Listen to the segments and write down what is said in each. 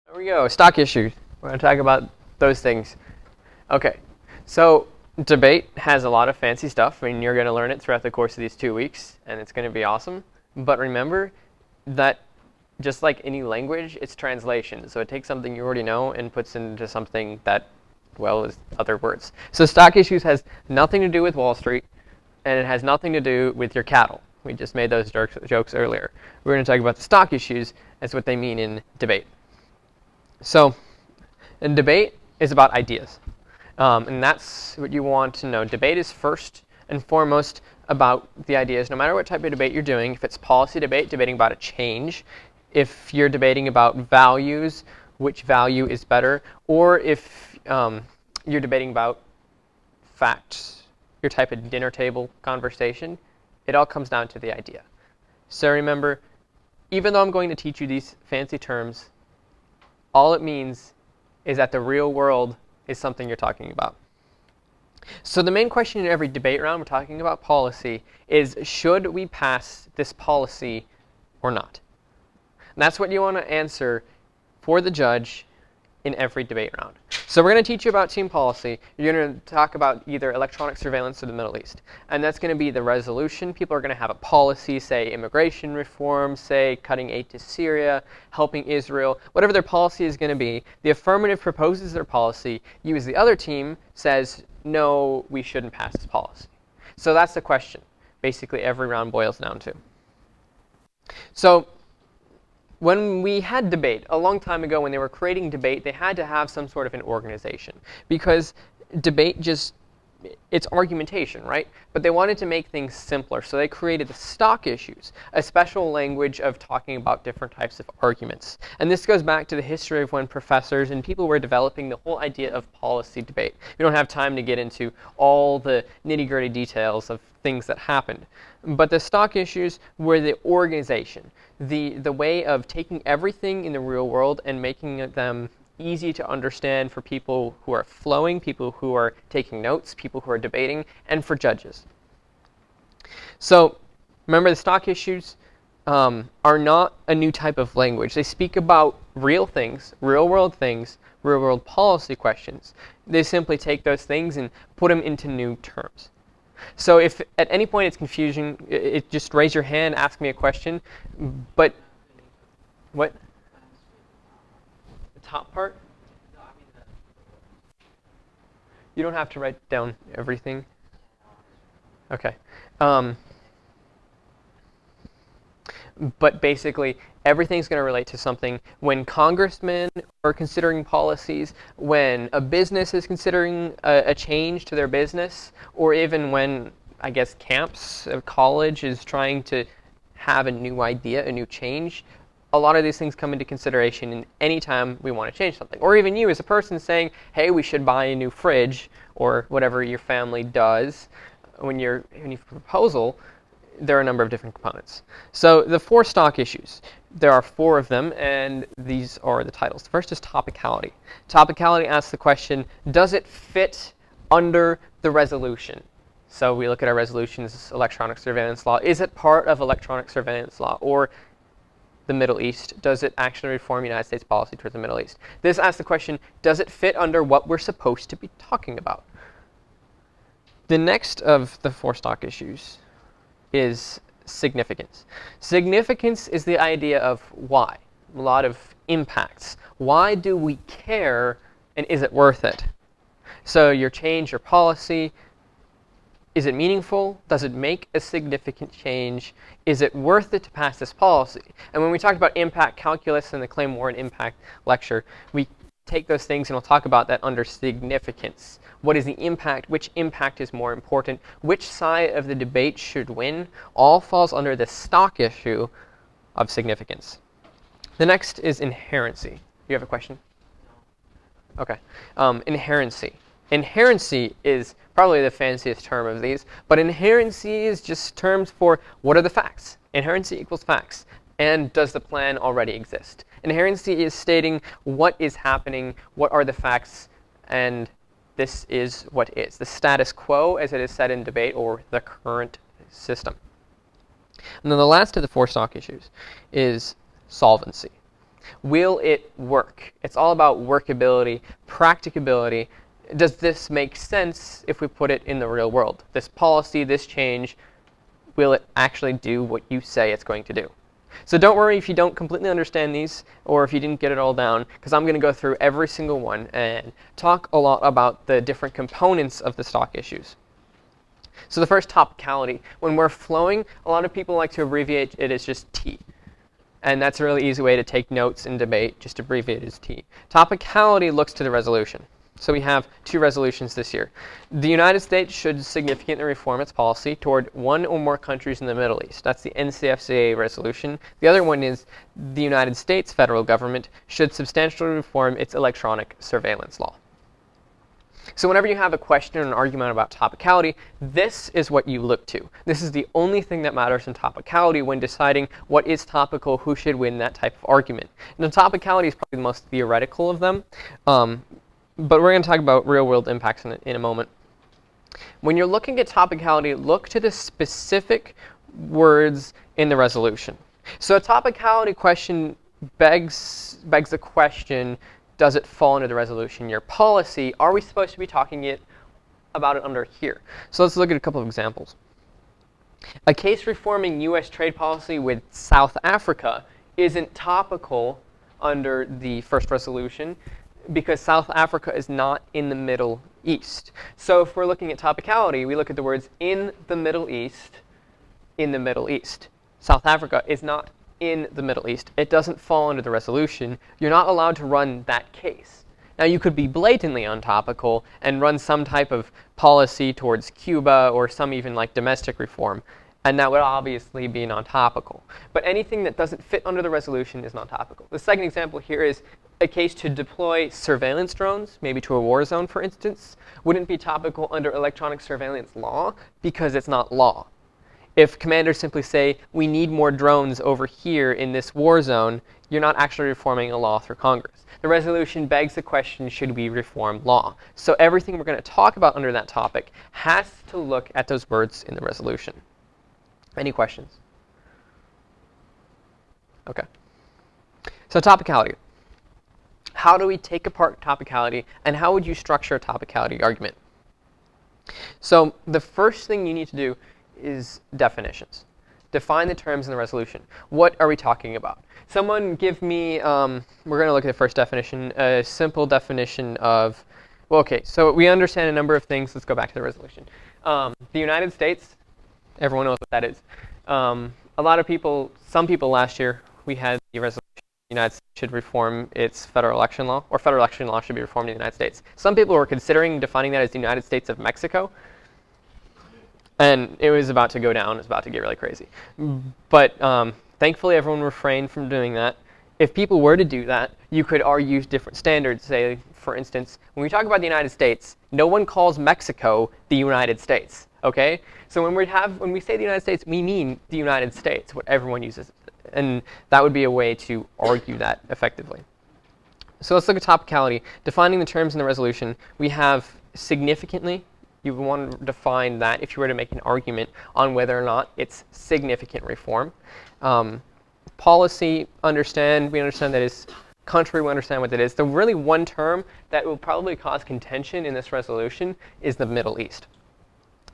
There we go, stock issues. We're going to talk about those things. Okay, so debate has a lot of fancy stuff. I mean, you're going to learn it throughout the course of these 2 weeks, and it's going to be awesome. But remember that just like any language, it's translation. So it takes something you already know and puts into something that, well, is other words. So stock issues has nothing to do with Wall Street, and it has nothing to do with your cattle. We just made those jokes earlier. We're going to talk about the stock issues as what they mean in debate. So, in debate is about ideas, and that's what you want to know. Debate is first and foremost about the ideas, no matter what type of debate you're doing. If it's policy debate, debating about a change. If you're debating about values, which value is better, or if you're debating about facts, your type of dinner table conversation, it all comes down to the idea. So remember, even though I'm going to teach you these fancy terms, all it means is that the real world is something you're talking about. So the main question in every debate round, we're talking about policy, is should we pass this policy or not? And that's what you want to answer for the judge in every debate round. So we're going to teach you about team policy. You're going to talk about either electronic surveillance or the Middle East. And that's going to be the resolution. People are going to have a policy, say immigration reform, say cutting aid to Syria, helping Israel, whatever their policy is going to be. The affirmative proposes their policy. You as the other team says, no, we shouldn't pass this policy. So that's the question. Basically, every round boils down to. So when we had debate, a long time ago when they were creating debate, they had to have some sort of an organization. Because debate just, it's argumentation, right? But they wanted to make things simpler, so they created the stock issues, a special language of talking about different types of arguments. And this goes back to the history of when professors and people were developing the whole idea of policy debate. We don't have time to get into all the nitty-gritty details of things that happened. But the stock issues were the organization, the way of taking everything in the real world and making them easy to understand for people who are flowing, people who are taking notes, people who are debating, and for judges. So remember, the stock issues are not a new type of language. They speak about real things, real-world things, real-world policy questions. They simply take those things and put them into new terms. So if at any point it's confusion, just raise your hand, ask me a question. But what? The top part? You don't have to write down everything. Okay. But basically, everything's going to relate to something. When congressmen are considering policies, when a business is considering a change to their business, or even when, I guess, camps, a college is trying to have a new idea, a new change, a lot of these things come into consideration in any time we want to change something. Or even you as a person saying, hey, we should buy a new fridge, or whatever your family does when you have a proposal. There are a number of different components. So the 4 stock issues, there are 4 of them, and these are the titles. The first is topicality. Topicality asks the question, does it fit under the resolution? So we look at our resolutions, electronic surveillance law. Is it part of electronic surveillance law? Or the Middle East, does it actually reform United States policy towards the Middle East? This asks the question, does it fit under what we're supposed to be talking about? The next of the 4 stock issues is significance. Significance is the idea of why. A lot of impacts. Why do we care, and is it worth it? So your change, your policy, is it meaningful? Does it make a significant change? Is it worth it to pass this policy? And when we talk about impact calculus in the claim warrant impact lecture, we take those things and we'll talk about that under significance. What is the impact? Which impact is more important? Which side of the debate should win? All falls under the stock issue of significance. The next is inherency. You have a question? Okay. Inherency. Inherency is probably the fanciest term of these, but inherency is just terms for what are the facts. Inherency equals facts. And does the plan already exist? Inherency is stating what is happening, what are the facts, and this is what is. The status quo, as it is said in debate, or the current system. And then the last of the 4 stock issues is solvency. Will it work? It's all about workability, practicability. Does this make sense if we put it in the real world? This policy, this change, will it actually do what you say it's going to do? So don't worry if you don't completely understand these or if you didn't get it all down, because I'm going to go through every single one and talk a lot about the different components of the stock issues. So the first, topicality. When we're flowing, a lot of people like to abbreviate it as just T. And that's a really easy way to take notes in debate, just abbreviate it as T. Topicality looks to the resolution. So we have 2 resolutions this year. The United States should significantly reform its policy toward one or more countries in the Middle East. That's the NCFCA resolution. The other one is the United States federal government should substantially reform its electronic surveillance law. So whenever you have a question or an argument about topicality, this is what you look to. This is the only thing that matters in topicality when deciding what is topical, who should win that type of argument. And the topicality is probably the most theoretical of them, but we're going to talk about real-world impacts in a moment. When you're looking at topicality, look to the specific words in the resolution. So a topicality question begs the question, does it fall under the resolution? Your policy, are we supposed to be talking about it under here? So let's look at a couple of examples. A case reforming U.S. trade policy with South Africa isn't topical under the first resolution because South Africa is not in the Middle East. So if we're looking at topicality, we look at the words in the Middle East, in the Middle East. South Africa is not in the Middle East. It doesn't fall under the resolution. You're not allowed to run that case. Now you could be blatantly untopical and run some type of policy towards Cuba or some even like domestic reform, and that would obviously be non-topical. But anything that doesn't fit under the resolution is non-topical. The second example here is a case to deploy surveillance drones, maybe to a war zone for instance, wouldn't be topical under electronic surveillance law because it's not law. If commanders simply say, we need more drones over here in this war zone, you're not actually reforming a law through Congress. The resolution begs the question, should we reform law? So everything we're going to talk about under that topic has to look at those words in the resolution. Any questions? Okay. So topicality. How do we take apart topicality, and how would you structure a topicality argument? So the first thing you need to do is definitions. Define the terms in the resolution. What are we talking about? Someone give me, we're going to look at the first definition, a simple definition of, well, okay, so we understand a number of things. Let's go back to the resolution. The United States, everyone knows what that is. A lot of people, some people last year, we had the resolution the United States should reform its federal election law, or federal election law should be reformed in the United States. Some people were considering defining that as the United States of Mexico. And it was about to go down. It was about to get really crazy. But thankfully, everyone refrained from doing that. If people were to do that, you could argue different standards. Say, for instance, when we talk about the United States, no one calls Mexico the United States. Okay? So when we say the United States, we mean the United States, what everyone uses. And that would be a way to argue that effectively. So let's look at topicality. Defining the terms in the resolution, we have significantly. You would want to define that if you were to make an argument on whether or not it's significant reform. Policy, we understand that is. Country, we understand what that is. The really one term that will probably cause contention in this resolution is the Middle East.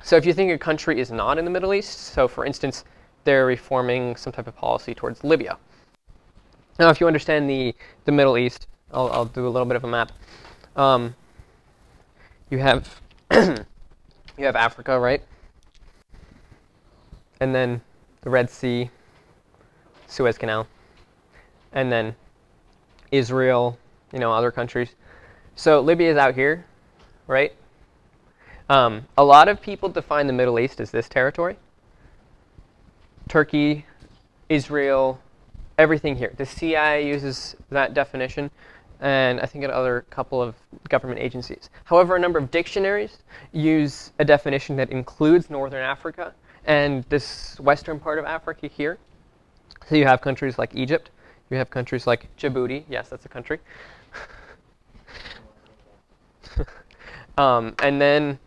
So if you think a country is not in the Middle East, so for instance, they're reforming some type of policy towards Libya. Now, if you understand the Middle East, I'll do a little bit of a map. You have you have Africa, right? And then the Red Sea, Suez Canal, and then Israel, other countries. So Libya is out here, right? A lot of people define the Middle East as this territory. Turkey, Israel, everything here. The CIA uses that definition, and I think another couple of government agencies. However, a number of dictionaries use a definition that includes Northern Africa and this western part of Africa here. So you have countries like Egypt. You have countries like Djibouti. Yes, that's a country. And then,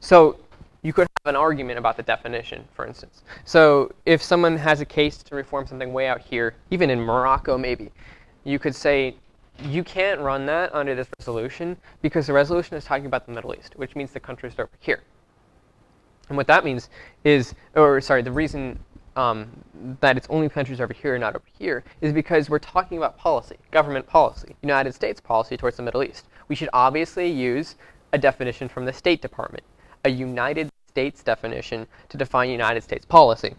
so you could have an argument about the definition, for instance. So if someone has a case to reform something way out here, even in Morocco maybe, you could say, you can't run that under this resolution because the resolution is talking about the Middle East, which means the countries over here. And what that means is, or sorry, the reason that it's only countries over here and not over here is because we're talking about policy, government policy, United States policy towards the Middle East. We should obviously use a definition from the State Department, a United States definition to define United States policy.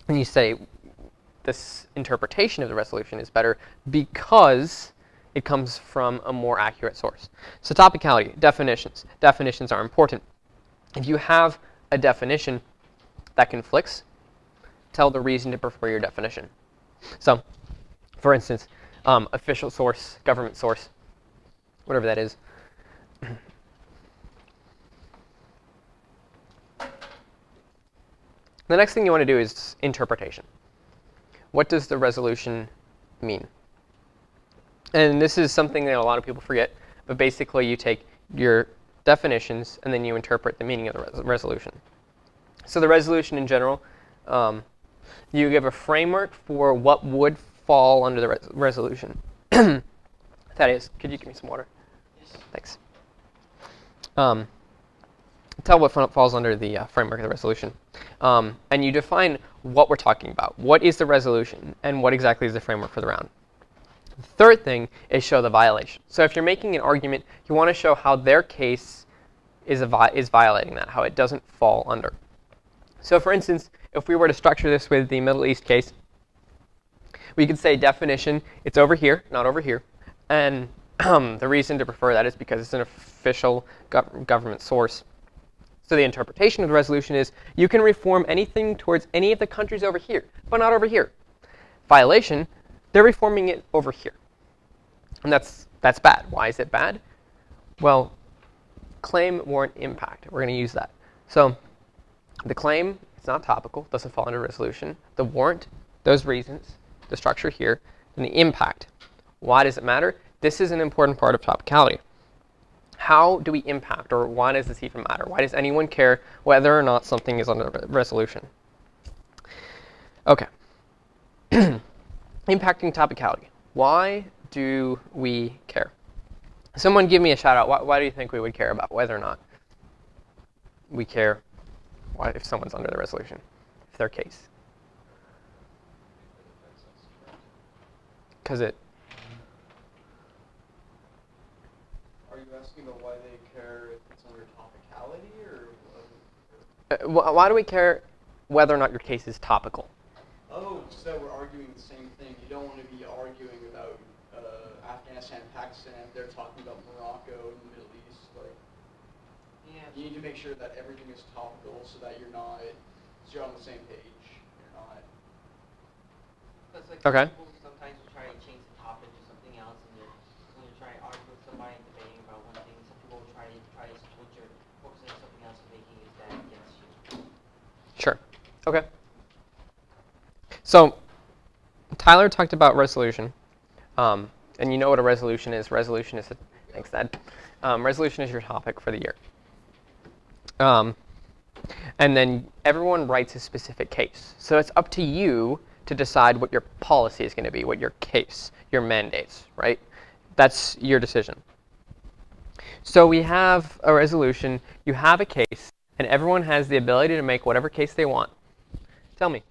And you say this interpretation of the resolution is better because it comes from a more accurate source. So topicality, definitions. Definitions are important. If you have a definition that conflicts, tell the reason to prefer your definition. So, for instance, official source, government source, whatever that is. The next thing you want to do is interpretation. What does the resolution mean? And this is something that a lot of people forget, but basically you take your definitions and then you interpret the meaning of the resolution. So the resolution in general, you give a framework for what would fall under the resolution. Thaddeus, could you give me some water? Yes. Thanks. Tell what falls under the framework of the resolution. And you define what we're talking about. What is the resolution, and what exactly is the framework for the round? The third thing is show the violation. So if you're making an argument, you want to show how their case is violating that, how it doesn't fall under. So for instance, if we were to structure this with the Middle East case, we could say definition, it's over here, not over here. And the reason to prefer that is because it's an official government source. So the interpretation of the resolution is you can reform anything towards any of the countries over here, but not over here. Violation, they're reforming it over here. And that's bad. Why is it bad? Well, claim, warrant, impact. We're going to use that. So the claim, it's not topical, doesn't fall under resolution. The warrant, those reasons, the structure here, and the impact. Why does it matter? This is an important part of topicality. How do we impact, or why does this even matter? Why does anyone care whether or not something is under resolution? Okay. Impacting topicality. Why do we care? Someone give me a shout out. Why do you think we would care about whether or not we care if someone's under the resolution, if their case? Because it... Are you asking about why they care if it's under topicality, why or do we care whether or not your case is topical? Oh, so we're arguing the same thing. You don't want to be arguing about Afghanistan, Pakistan. They're talking about Morocco and the Middle East. Like, yeah, you need to make sure that everything is topical, so that you're on the same page. You're not. That's like Okay. People sometimes will try to change the topic to something else, and when you're trying to argue with somebody and debating about one thing, some people will try to switch or focus on something else and making it that against you. Sure. Okay. So Tyler talked about resolution, and you know what a resolution is. Resolution is thanks, Dad. Resolution is your topic for the year. And then everyone writes a specific case. So it's up to you to decide what your policy is going to be, what your case, your mandates, right? That's your decision. So we have a resolution, you have a case, and everyone has the ability to make whatever case they want. Tell me.